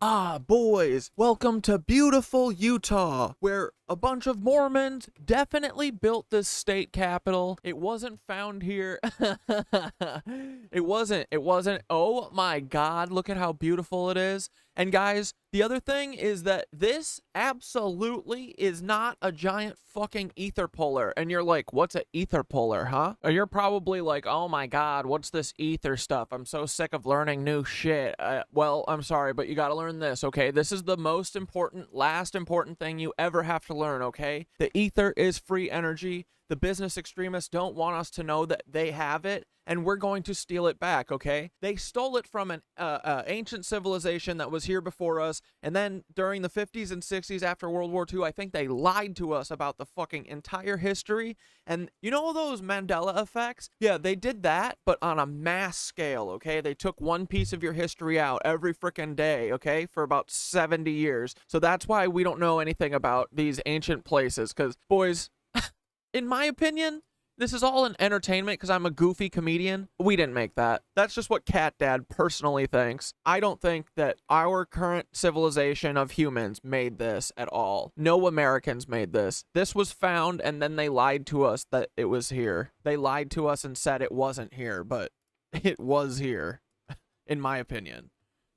Ah, boys, welcome to beautiful Utah, where a bunch of Mormons definitely built this state capitol. It wasn't found here. It wasn't. Oh my God, look at how beautiful it is. And guys, the other thing is that this absolutely is not a giant fucking ether puller. And you're like, what's an ether puller, huh? Or you're probably like, oh my God, what's this ether stuff? I'm so sick of learning new shit. Well, I'm sorry, but you gotta learn this, okay? This is the most important, last important thing you ever have to learn, okay? The ether is free energy. The business extremists don't want us to know that they have it, and we're going to steal it back, okay? They stole it from an ancient civilization that was here before us, and then during the 50s and 60s after World War II, I think they lied to us about the fucking entire history. And you know those Mandela effects? Yeah, they did that, but on a mass scale, okay? They took one piece of your history out every frickin' day, okay, for about 70 years. So that's why we don't know anything about these ancient places, because, boys, in my opinion, this is all an entertainment because I'm a goofy comedian. We didn't make that. That's just what Cat Dad personally thinks. I don't think that our current civilization of humans made this at all. No Americans made this. This was found and then they lied to us that it was here. They lied to us and said it wasn't here, but it was here, in my opinion.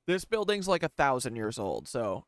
This building's like 1,000 years old, so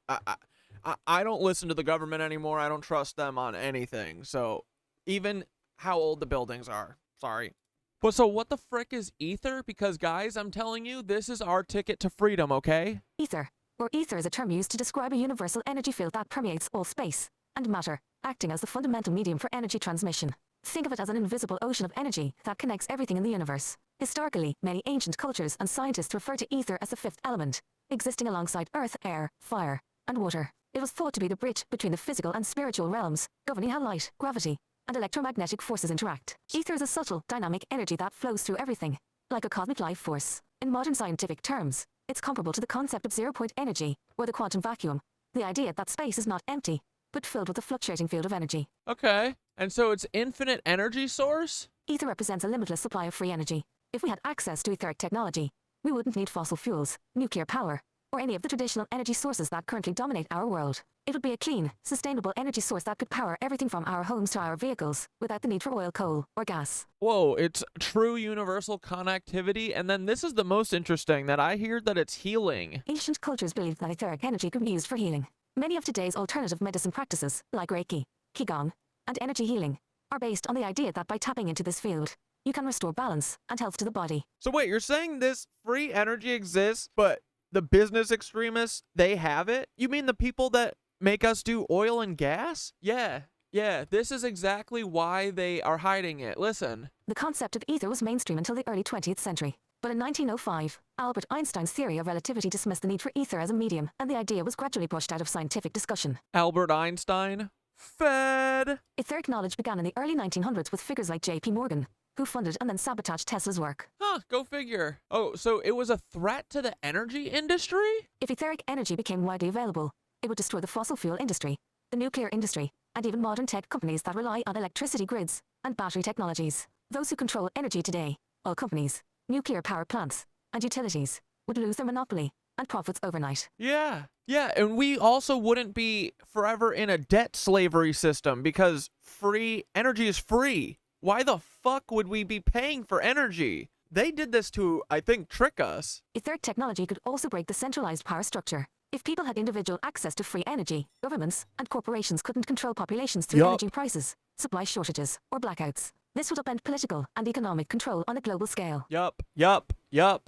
I don't listen to the government anymore. I don't trust them on anything, so even how old the buildings are. Sorry. But so what the frick is ether? Because guys, I'm telling you, this is our ticket to freedom, okay? Ether, or ether is a term used to describe a universal energy field that permeates all space and matter, acting as the fundamental medium for energy transmission. Think of it as an invisible ocean of energy that connects everything in the universe. Historically, many ancient cultures and scientists refer to ether as the fifth element, existing alongside earth, air, fire, and water. It was thought to be the bridge between the physical and spiritual realms, governing how light, gravity, and electromagnetic forces interact. Ether is a subtle, dynamic energy that flows through everything, like a cosmic life force. In modern scientific terms, it's comparable to the concept of zero-point energy, or the quantum vacuum, the idea that space is not empty, but filled with a fluctuating field of energy. Okay, and so it's infinite energy source? Ether represents a limitless supply of free energy. If we had access to etheric technology, we wouldn't need fossil fuels, nuclear power, or any of the traditional energy sources that currently dominate our world. It would be a clean, sustainable energy source that could power everything from our homes to our vehicles, without the need for oil, coal, or gas. Whoa, it's true universal connectivity, and then this is the most interesting, that I hear that it's healing. Ancient cultures believed that etheric energy could be used for healing. Many of today's alternative medicine practices, like Reiki, Qigong, and energy healing, are based on the idea that by tapping into this field, you can restore balance and health to the body. So wait, you're saying this free energy exists, but the business extremists, they have it? You mean the people that make us do oil and gas? Yeah, this is exactly why they are hiding it. Listen. The concept of ether was mainstream until the early 20th century. But in 1905, Albert Einstein's theory of relativity dismissed the need for ether as a medium, and the idea was gradually pushed out of scientific discussion. Albert Einstein? Fed! Etheric knowledge began in the early 1900s with figures like J.P. Morgan, who funded and then sabotaged Tesla's work. Huh, go figure. Oh, so it was a threat to the energy industry? If etheric energy became widely available, it would destroy the fossil fuel industry, the nuclear industry, and even modern tech companies that rely on electricity grids and battery technologies. Those who control energy today, oil companies, nuclear power plants, and utilities, would lose their monopoly and profits overnight. Yeah, and we also wouldn't be forever in a debt slavery system because free energy is free. Why the fuck would we be paying for energy? They did this to, I think, trick us. Etheric technology could also break the centralized power structure. If people had individual access to free energy, governments and corporations couldn't control populations through energy prices, supply shortages, or blackouts. This would upend political and economic control on a global scale. Yup.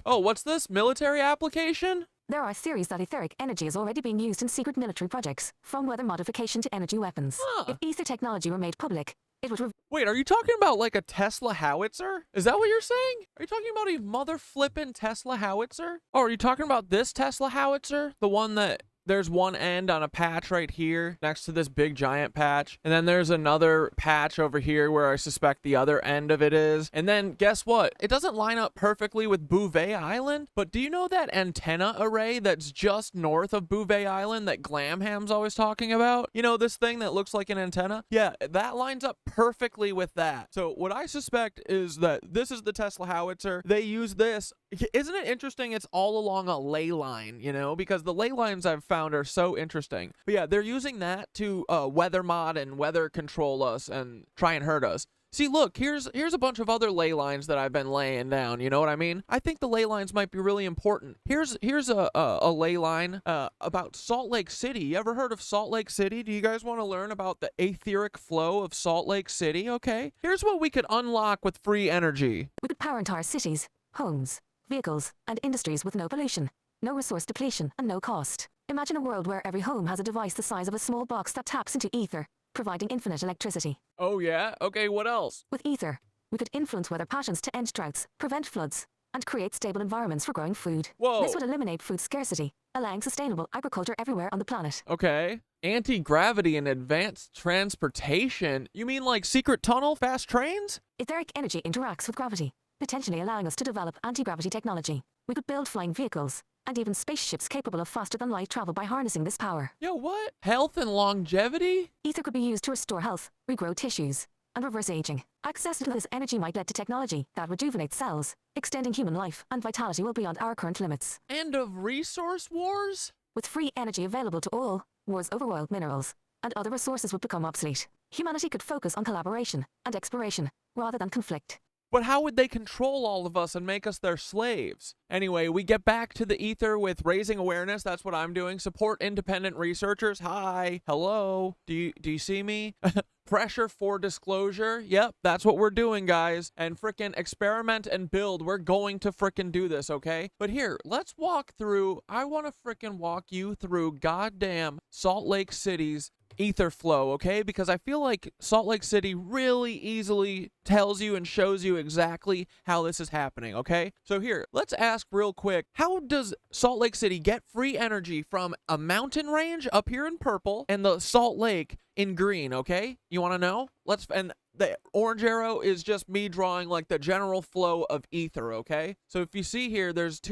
Oh, what's this? Military application? There are theories that etheric energy is already being used in secret military projects, from weather modification to energy weapons. Huh. If ether technology were made public, it would Wait, are you talking about like a Tesla howitzer? Is that what you're saying? Are you talking about a mother flippin' Tesla howitzer? Oh, are you talking about this Tesla howitzer? The one that there's one end on a patch right here next to this big giant patch. And then there's another patch over here where I suspect the other end of it is. And then guess what? It doesn't line up perfectly with Bouvet Island, but do you know that antenna array that's just north of Bouvet Island that Glamham's always talking about? You know, this thing that looks like an antenna? Yeah, that lines up perfectly with that. So what I suspect is that this is the Tesla howitzer. They use this. Isn't it interesting? It's all along a ley line, you know, because the ley lines I've found are so interesting. But yeah, they're using that to weather mod and weather control us and try and hurt us. See, look, here's a bunch of other ley lines that I've been laying down. You know what I mean? I think the ley lines might be really important. Here's a ley line about Salt Lake City. You ever heard of Salt Lake City? Do you guys want to learn about the aetheric flow of Salt Lake City? Okay. Here's what we could unlock with free energy. We could power entire cities, homes, vehicles, and industries with no pollution, no resource depletion, and no cost. Imagine a world where every home has a device the size of a small box that taps into ether, providing infinite electricity. Oh yeah? Okay, what else? With ether, we could influence weather patterns to end droughts, prevent floods, and create stable environments for growing food. Whoa. This would eliminate food scarcity, allowing sustainable agriculture everywhere on the planet. Okay. Anti-gravity and advanced transportation? You mean like secret tunnel, fast trains? Etheric energy interacts with gravity, potentially allowing us to develop anti-gravity technology. We could build flying vehicles, and even spaceships capable of faster-than-light travel by harnessing this power. Yo, what? Health and longevity? Ether could be used to restore health, regrow tissues, and reverse aging. Access to this energy might lead to technology that rejuvenates cells, extending human life and vitality well beyond our current limits. End of resource wars? With free energy available to all, wars over wild minerals and other resources would become obsolete. Humanity could focus on collaboration and exploration, rather than conflict. But how would they control all of us and make us their slaves? Anyway, we get back to the ether with raising awareness. That's what I'm doing. Support independent researchers. Hi. Hello. Do you see me? Pressure for disclosure. Yep, that's what we're doing, guys. And frickin' experiment and build. We're going to frickin' do this, okay? But here, let's walk through. I want to frickin' walk you through goddamn Salt Lake City's ether flow, okay? Because I feel like Salt Lake City really easily tells you and shows you exactly how this is happening, okay? So here, let's ask real quick, how does Salt Lake City get free energy from a mountain range up here in purple and the Salt Lake in green, okay? You want to know? And the orange arrow is just me drawing like the general flow of ether, okay? So if you see here, there's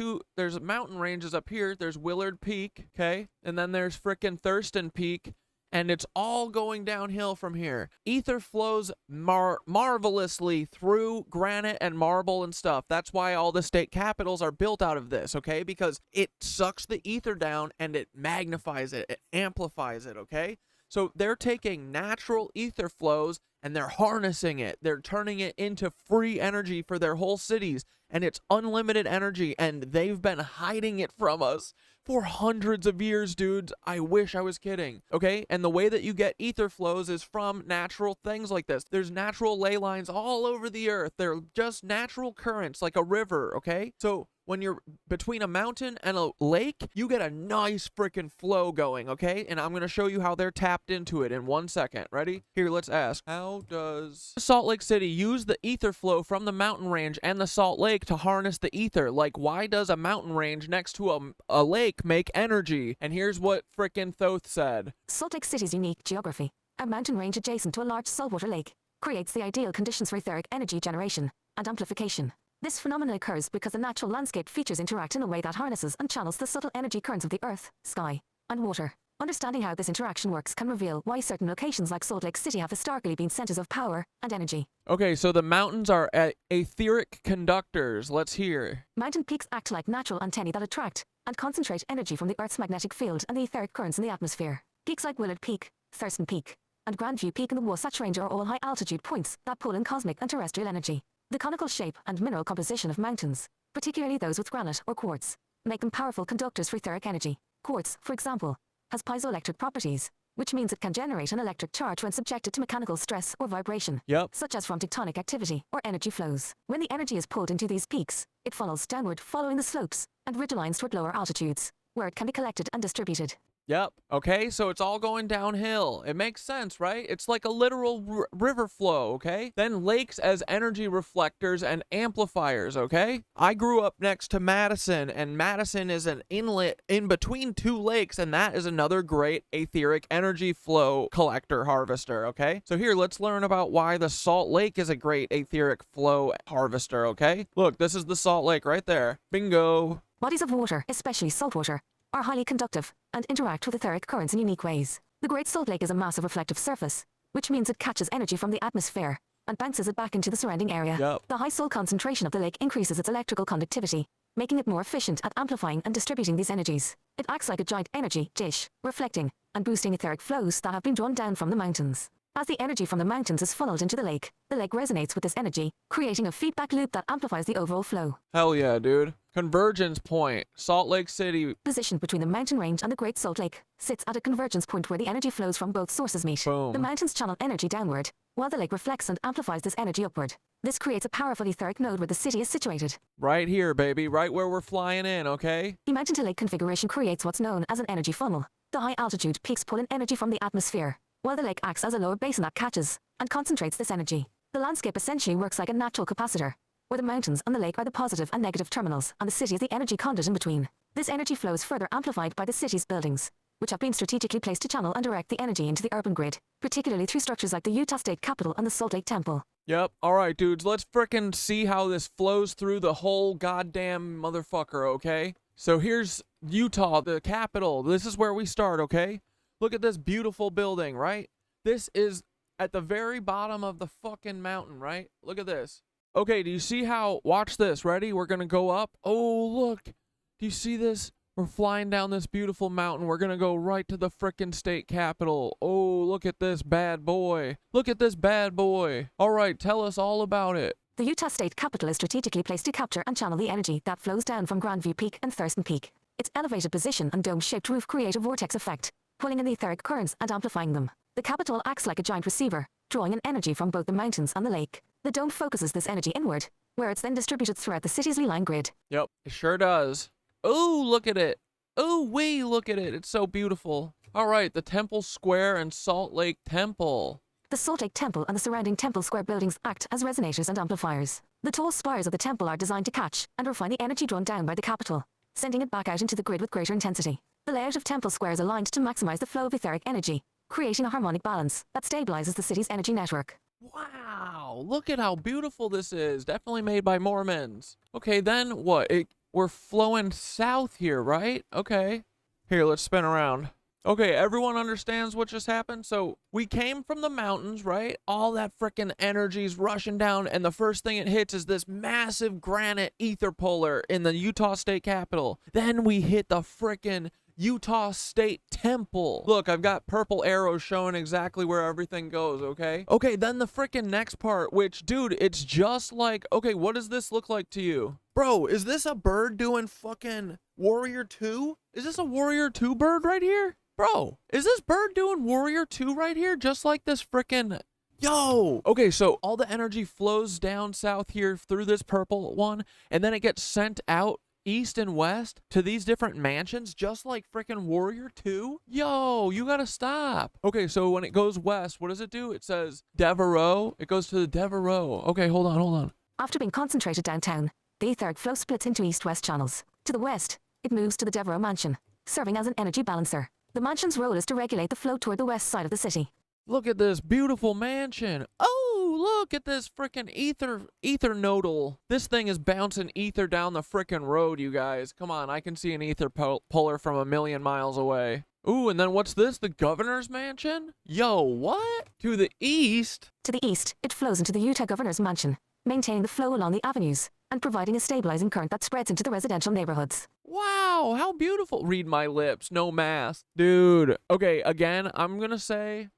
mountain ranges up here. There's Willard Peak, okay? And then there's frickin' Thurston Peak. And it's all going downhill from here. Ether flows marvelously through granite and marble and stuff. That's why all the state capitals are built out of this, okay? Because it sucks the ether down and it magnifies it, it amplifies it, okay? So they're taking natural ether flows and they're harnessing it. They're turning it into free energy for their whole cities. And it's unlimited energy, and they've been hiding it from us for hundreds of years, dudes. I wish I was kidding, okay? And the way that you get ether flows is from natural things like this. There's natural ley lines all over the earth. They're just natural currents, like a river, okay? So when you're between a mountain and a lake, you get a nice freaking flow going, okay? And I'm going to show you how they're tapped into it in 1 second. Ready? Here, let's ask. How does Salt Lake City use the ether flow from the mountain range and the Salt Lake to harness the ether? Like, why does a mountain range next to a lake make energy? And here's what frickin' Thoth said. Salt Lake City's unique geography, a mountain range adjacent to a large saltwater lake, creates the ideal conditions for etheric energy generation and amplification. This phenomenon occurs because the natural landscape features interact in a way that harnesses and channels the subtle energy currents of the earth, sky, and water. Understanding how this interaction works can reveal why certain locations like Salt Lake City have historically been centers of power and energy. Okay, so the mountains are aetheric conductors. Let's hear. Mountain peaks act like natural antennae that attract and concentrate energy from the Earth's magnetic field and the etheric currents in the atmosphere. Peaks like Willard Peak, Thurston Peak, and Grandview Peak in the Wasatch Range are all high-altitude points that pull in cosmic and terrestrial energy. The conical shape and mineral composition of mountains, particularly those with granite or quartz, make them powerful conductors for etheric energy. Quartz, for example, has piezoelectric properties, which means it can generate an electric charge when subjected to mechanical stress or vibration, such as from tectonic activity or energy flows. When the energy is pulled into these peaks, it funnels downward following the slopes and ridgelines toward lower altitudes. where it can be collected and distributed. Yep. Okay, so it's all going downhill. It makes sense, right? It's like a literal river flow, okay? Then lakes as energy reflectors and amplifiers, okay? I grew up next to Madison, and Madison is an inlet in between two lakes, and that is another great aetheric energy flow collector harvester, okay? So here, let's learn about why the Salt Lake is a great aetheric flow harvester, okay? Look, this is the Salt Lake right there. Bingo. Bodies of water, especially saltwater, are highly conductive and interact with etheric currents in unique ways. The Great Salt Lake is a massive reflective surface, which means it catches energy from the atmosphere and bounces it back into the surrounding area. Yep. The high salt concentration of the lake increases its electrical conductivity, making it more efficient at amplifying and distributing these energies. It acts like a giant energy dish, reflecting and boosting etheric flows that have been drawn down from the mountains. As the energy from the mountains is funneled into the lake resonates with this energy, creating a feedback loop that amplifies the overall flow. Hell yeah, dude. Convergence point. Salt Lake City. Positioned between the mountain range and the Great Salt Lake, sits at a convergence point where the energy flows from both sources meet. Boom. The mountains channel energy downward, while the lake reflects and amplifies this energy upward. This creates a powerful etheric node where the city is situated. Right here, baby. Right where we're flying in, okay? The mountain-to-lake configuration creates what's known as an energy funnel. The high-altitude peaks pull in energy from the atmosphere, while the lake acts as a lower basin that catches and concentrates this energy. The landscape essentially works like a natural capacitor, where the mountains and the lake are the positive and negative terminals, and the city is the energy conduit in between. This energy flow is further amplified by the city's buildings, which have been strategically placed to channel and direct the energy into the urban grid, particularly through structures like the Utah State Capitol and the Salt Lake Temple. Yep. All right, dudes. Let's frickin' see how this flows through the whole goddamn motherfucker, okay? So here's Utah, the capital. This is where we start, okay? Look at this beautiful building, right? This is at the very bottom of the fucking mountain, right? Look at this. Okay, do you see how, watch this, ready? We're gonna go up. Oh, look. Do you see this? We're flying down this beautiful mountain. We're gonna go right to the frickin' state capitol. Oh, look at this bad boy. Look at this bad boy. All right, tell us all about it. The Utah State Capitol is strategically placed to capture and channel the energy that flows down from Grandview Peak and Thurston Peak. Its elevated position and dome-shaped roof create a vortex effect, pulling in the etheric currents and amplifying them. The Capitol acts like a giant receiver, drawing in energy from both the mountains and the lake. The dome focuses this energy inward, where it's then distributed throughout the city's line grid. Yep, it sure does. Oh, look at it. Oh, wee, look at it. It's so beautiful. All right, the Temple Square and Salt Lake Temple. The Salt Lake Temple and the surrounding Temple Square buildings act as resonators and amplifiers. The tall spires of the temple are designed to catch and refine the energy drawn down by the Capitol, sending it back out into the grid with greater intensity. The layout of Temple Square is aligned to maximize the flow of etheric energy, creating a harmonic balance that stabilizes the city's energy network. Wow, look at how beautiful this is. Definitely made by Mormons. Okay, then what? We're flowing south here, right? Okay. Here, let's spin around. Okay, everyone understands what just happened? So we came from the mountains, right? All that frickin' energy's rushing down, and the first thing it hits is this massive granite ether puller in the Utah State Capitol. Then we hit the frickin' Utah State Temple. Look, I've got purple arrows showing exactly where everything goes, okay? Okay, then the frickin' next part, which, dude, it's just like, okay, what does this look like to you? Bro, is this a bird doing fucking Warrior 2? Is this a Warrior 2 bird right here? Bro, is this bird doing Warrior 2 right here? Just like this frickin'... Yo! Okay, so all the energy flows down south here through this purple one, and then it gets sent out east and west to these different mansions, just like frickin' Warrior 2? Yo, you gotta stop. Okay, so when it goes west, what does it do? It says Devereaux. It goes to the Devereaux. Okay, hold on. After being concentrated downtown, the etheric flow splits into east-west channels. To the west, it moves to the Devereaux Mansion, serving as an energy balancer. The mansion's role is to regulate the flow toward the west side of the city. Look at this beautiful mansion. Oh, look at this frickin' ether nodal. This thing is bouncing ether down the frickin' road, you guys. Come on, I can see an ether puller from a million miles away. Ooh, and then what's this? The governor's mansion? Yo, what? To the east? To the east, it flows into the Utah governor's mansion, maintaining the flow along the avenues and providing a stabilizing current that spreads into the residential neighborhoods. Wow, how beautiful. Read my lips, no mask. Dude, okay, again, I'm gonna say,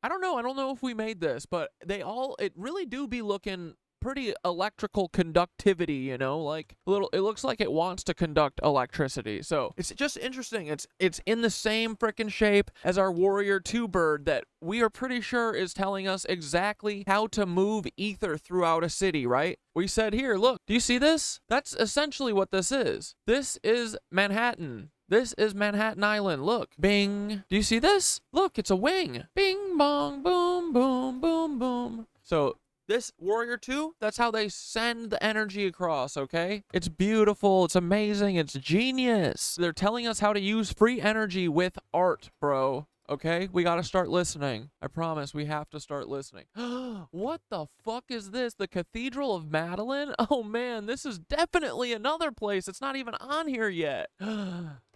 I don't know if we made this, but it really do be looking pretty electrical conductivity, you know, like it looks like it wants to conduct electricity. So it's just interesting. It's in the same frickin' shape as our Warrior 2 bird that we are pretty sure is telling us exactly how to move ether throughout a city, right? We said here, look, do you see this? That's essentially what this is. This is Manhattan. This is Manhattan Island. Look. Bing. Do you see this? Look, it's a wing. Bing, bong, boom, boom, boom, boom. So this Warrior 2, that's how they send the energy across, okay? It's beautiful. It's amazing. It's genius. They're telling us how to use free energy with art, bro. Okay, we gotta start listening. I promise we have to start listening. What the fuck is this? The Cathedral of Madeline? Oh man, this is definitely another place. It's not even on here yet.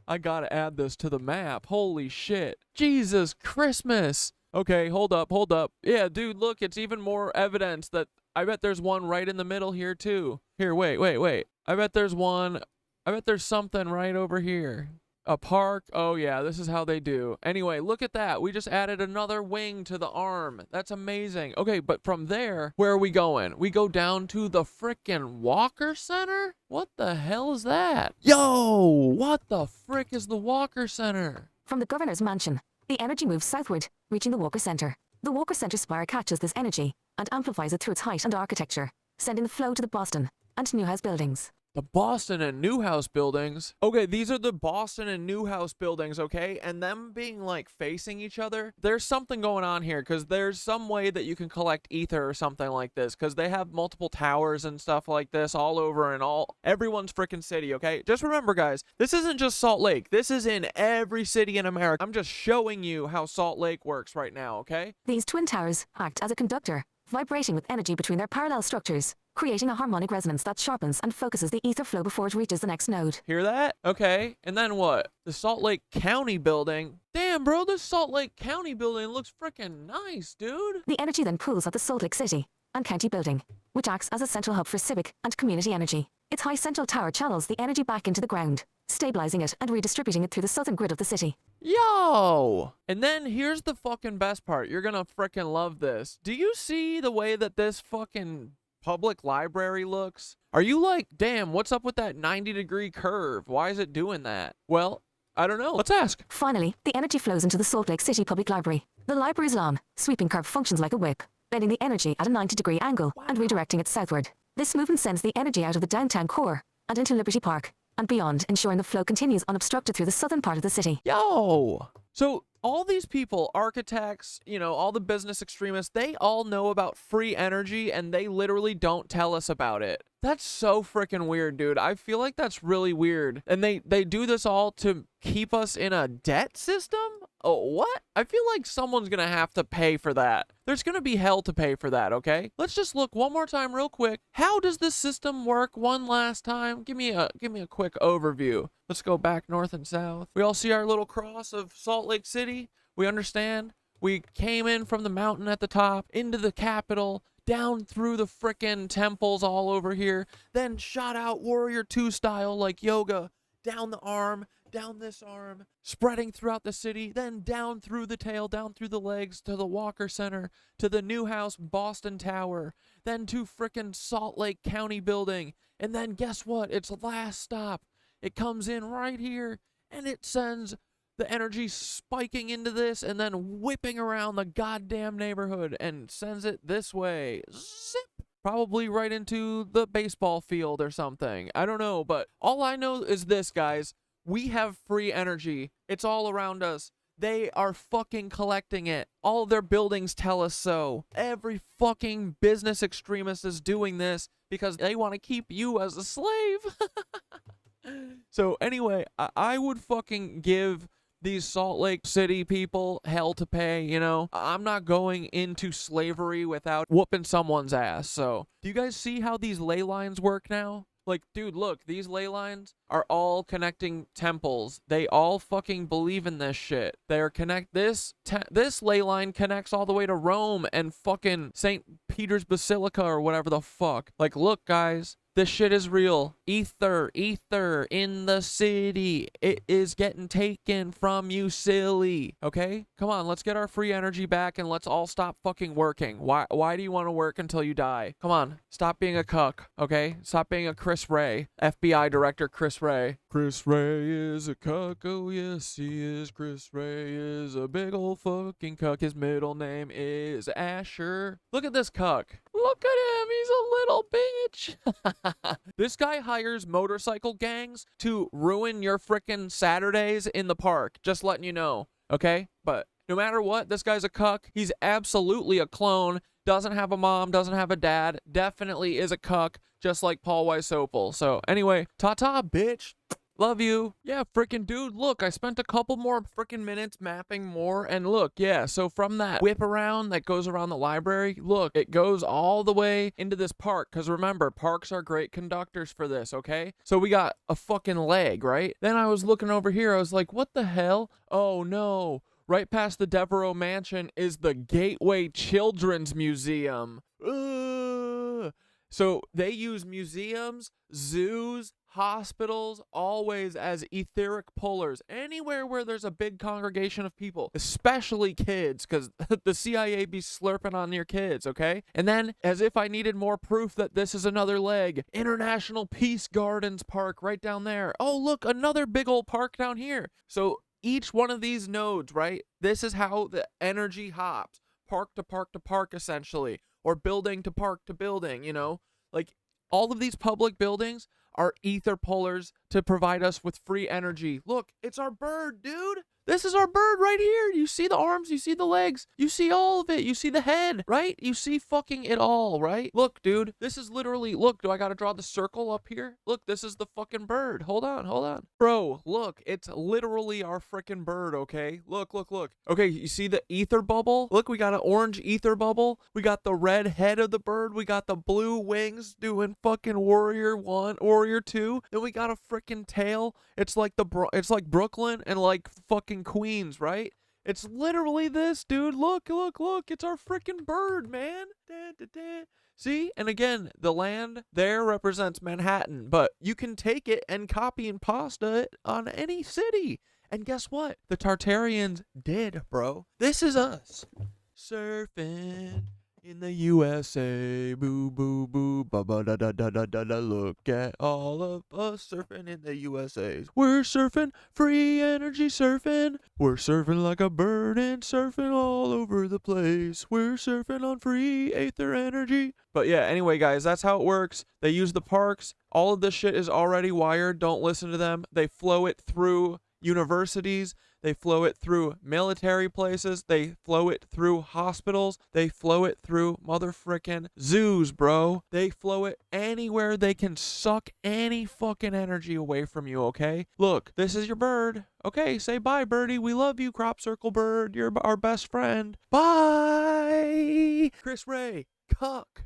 I gotta add this to the map. Holy shit. Jesus Christmas. Okay, hold up. Yeah, dude, look, it's even more evidence that I bet there's one right in the middle here too. Here, wait. I bet there's something right over here. A park. Oh yeah, this is how they do. Anyway, look at that. We just added another wing to the arm. That's amazing. Okay, but from there, where are we going? We go down to the frickin' Walker Center? What the hell is that? Yo, what the frick is the Walker Center? From the governor's mansion, the energy moves southward, reaching the Walker Center. The Walker Center spire catches this energy and amplifies it through its height and architecture, sending the flow to the Boston and Newhouse buildings. The Boston and Newhouse buildings. Okay, these are the Boston and Newhouse buildings, okay? And them being like facing each other. There's something going on here because there's some way that you can collect ether or something like this because they have multiple towers and stuff like this all over in everyone's freaking city, okay? Just remember, guys, this isn't just Salt Lake. This is in every city in America. I'm just showing you how Salt Lake works right now, okay? These twin towers act as a conductor, vibrating with energy between their parallel structures, creating a harmonic resonance that sharpens and focuses the ether flow before it reaches the next node. Hear that? Okay. And then what? The Salt Lake County building. Damn, bro, this Salt Lake County building looks freaking nice, dude. The energy then pools at the Salt Lake City and County building, which acts as a central hub for civic and community energy. Its high central tower channels the energy back into the ground, stabilizing it and redistributing it through the southern grid of the city. Yo! And then here's the fucking best part. You're gonna freaking love this. Do you see the way that this fucking public library looks? Are you like, damn, what's up with that 90-degree curve? Why is it doing that? Well, I don't know. Let's ask. Finally, the energy flows into the Salt Lake City Public Library. The library's long, sweeping curve functions like a whip, bending the energy at a 90-degree angle and redirecting it southward. This movement sends the energy out of the downtown core and into Liberty Park and beyond, ensuring the flow continues unobstructed through the southern part of the city. Yo! So all these people, architects, you know, all the business extremists, they all know about free energy and they literally don't tell us about it. That's so freaking weird, dude. I feel like that's really weird. And they do this all to keep us in a debt system? Oh, what? I feel like someone's gonna have to pay for that. There's gonna be hell to pay for that, okay? Let's just look one more time real quick. How does this system work one last time? Give me a quick overview. Let's go back north and south. We all see our little cross of Salt Lake City. We understand. We came in from the mountain at the top, into the Capitol, down through the frickin' temples all over here, then shot out Warrior 2 style like yoga, down the arm, down this arm, spreading throughout the city, then down through the tail, down through the legs, to the Walker Center, to the Newhouse Boston Tower, then to frickin' Salt Lake County building, and then guess what? Its last stop. It comes in right here, and it sends the energy spiking into this and then whipping around the goddamn neighborhood and sends it this way. Zip! Probably right into the baseball field or something. I don't know, but all I know is this, guys. We have free energy. It's all around us. They are fucking collecting it. All their buildings tell us so. Every fucking business extremist is doing this because they want to keep you as a slave. So anyway, I would fucking give these Salt Lake City people hell to pay, you know? I'm not going into slavery without whooping someone's ass. So do you guys see how these ley lines work now? Like, dude, look, these ley lines are all connecting temples. They all fucking believe in this shit. They're this ley line connects all the way to Rome and fucking St. Peter's Basilica or whatever the fuck. Like, look, guys, this shit is real. Ether in the city. It is getting taken from you, silly. Okay? Come on, let's get our free energy back and let's all stop fucking working. Why do you want to work until you die? Come on, stop being a cuck, okay? Stop being a Chris Ray, FBI Director Chris Ray. Chris Ray is a cuck, oh yes he is. Chris Ray is a big old fucking cuck. His middle name is Asher. Look at this cuck. Look at him, he's a little bitch. This guy hires motorcycle gangs to ruin your frickin' Saturdays in the park. Just letting you know, okay? But no matter what, this guy's a cuck. He's absolutely a clone. Doesn't have a mom, doesn't have a dad. Definitely is a cuck, just like Paul Weisopel. So anyway, ta-ta, bitch. Love you. Yeah, frickin' dude, look, I spent a couple more frickin' minutes mapping more, and look, yeah, so from that whip around that goes around the library, look, it goes all the way into this park, because remember, parks are great conductors for this, okay? So we got a fucking leg, right? Then I was looking over here, I was like, what the hell? Oh no. Right past the Devereaux Mansion is the Gateway Children's Museum. Ugh. So they use museums, zoos, hospitals, always as etheric pullers. Anywhere where there's a big congregation of people, especially kids, because the CIA be slurping on your kids, okay? And then, as if I needed more proof that this is another leg, International Peace Gardens Park right down there. Oh, look, another big old park down here. So each one of these nodes, right? This is how the energy hops, park to park to park, essentially, or building to park to building, you know? Like, all of these public buildings are ether pullers to provide us with free energy. Look, it's our bird, dude. This is our bird right here. You see the arms, you see the legs, you see all of it, you see the head, right? You see fucking it all, right? Look, dude, this is literally, look, do I gotta draw the circle up here? Look, this is the fucking bird. Hold on, hold on. Bro, look, it's literally our freaking bird, okay? Look, look, look. Okay, you see the ether bubble? Look, we got an orange ether bubble. We got the red head of the bird. We got the blue wings doing fucking Warrior 1, Warrior 2. Then we got a freaking tail. It's like it's like Brooklyn and like fucking Queens, right? It's literally this, dude. Look, look, look. It's our freaking bird, man. Da, da, da. See? And again, the land there represents Manhattan, but you can take it and copy and pasta it on any city. And guess what? The Tartarians did, bro. This is us. Surfing in the USA, boo, boo, boo, ba, ba, da, da, da, da, da, da. Look at all of us surfing in the USA. We're surfing, free energy surfing. We're surfing like a bird and surfing all over the place. We're surfing on free Aether energy. But yeah, anyway, guys, that's how it works. They use the parks. All of this shit is already wired. Don't listen to them. They flow it through universities. They flow it through military places. They flow it through hospitals. They flow it through motherfrickin' zoos, bro. They flow it anywhere they can suck any fucking energy away from you, okay? Look, this is your bird. Okay, say bye, birdie. We love you, crop circle bird. You're our best friend. Bye! Chris Ray, cuck.